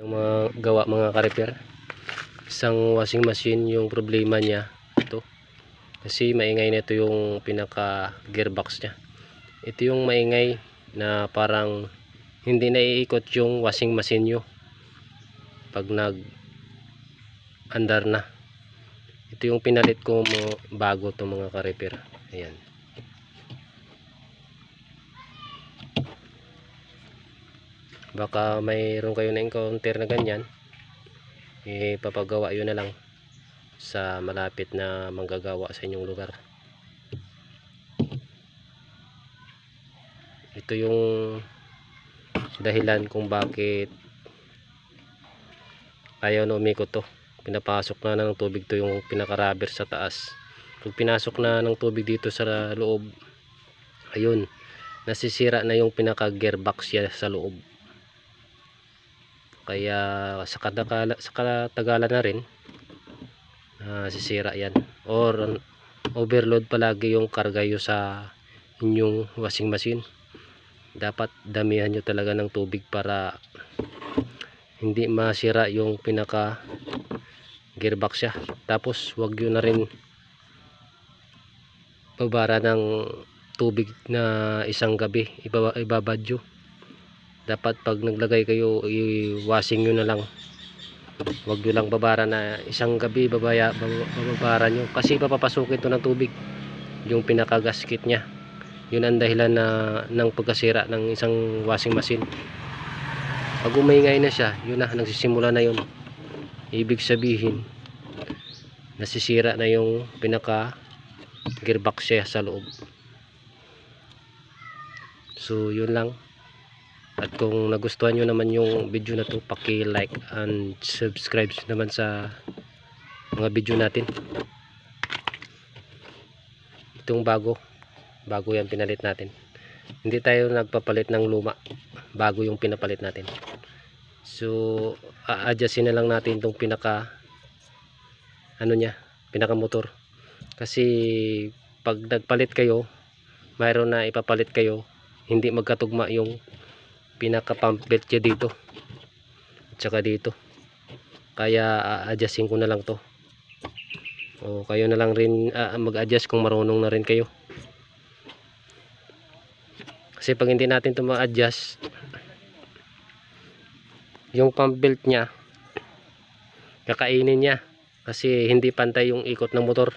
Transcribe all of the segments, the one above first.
Yung mga gawa mga ka-repair, isang washing machine yung problema niya ito, kasi maingay nito yung pinaka gearbox niya. Ito yung maingay na parang hindi naiikot yung washing machine nyo pag nag andar na. Ito yung pinalit ko bago to mga ka-repair. Ayan. Baka mayroon kayo na encounter na ganyan, papagawa yun na lang sa malapit na manggagawa sa inyong lugar. Ito yung dahilan kung bakit ayaw na umikot to. Pinapasok na ng tubig to yung pinaka rubber sa taas. Pag pinasok na ng tubig dito sa loob, ayun, nasisira na yung pinaka gearbox ya sa loob. Kaya sa katagalan na rin sisira yan, or overload palagi yung karga nyo sa inyong washing machine. Dapat damihan nyo talaga ng tubig para hindi masira yung pinaka gearbox ya. Tapos wag nyo na rin babara ng tubig na isang gabi, ibabadyo. Dapat pag naglagay kayo, i-washing nyo na lang. Wag nyo lang babara na isang gabi babara nyo, kasi papapasukin to ng tubig yung pinaka gasket nya. Yun ang dahilan ng pagkasira ng isang washing machine. Pag umingay na siya, yun na, nagsisimula na yun. Ibig sabihin nasisira na yung pinaka gearbox siya sa loob. So yun lang. At kung nagustuhan nyo naman yung video na to, paki-like and subscribe naman sa mga video natin. Itong bago yan pinalit natin. Hindi tayo nagpapalit ng luma, bago yung pinapalit natin. So a-adjustin na lang natin itong pinaka pinaka motor. Kasi pag nagpalit kayo, mayroon na ipapalit kayo, hindi magkatugma yung pinaka pump belt niya dito at saka dito. Kaya a-adjustin ko na lang to, o kayo na lang rin mag-adjust kung marunong na rin kayo. Kasi pag hindi natin to ma-adjust, yung pump belt nya kakainin niya, kasi hindi pantay yung ikot ng motor.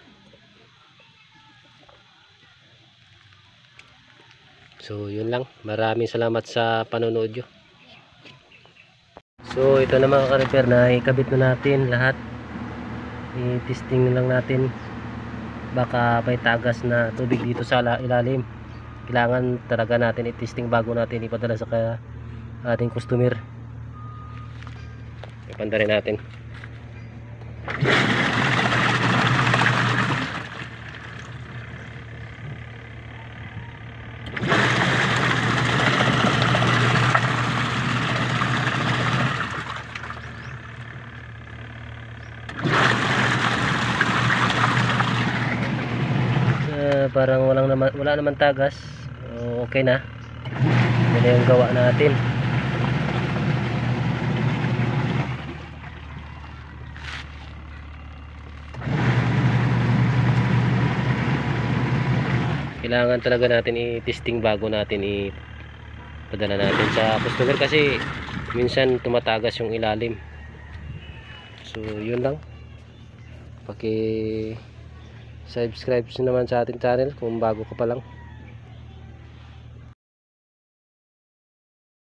So yun lang, maraming salamat sa panonood nyo. So ito na mga ka-repair, na ikabit na natin lahat. I-testing na lang natin, baka may tagas na tubig dito sa ilalim. Kailangan talaga natin i-testing bago natin ipadala sa ating customer. Ipanda rin natin. Parang wala naman tagas. Okay na. Yan na yung gawa natin. Kailangan talaga natin i-testing bago natin ipadala natin sa customer, kasi minsan tumatagas yung ilalim. So yun lang. Paki subscribe naman sa ating channel kung bago ka pa lang.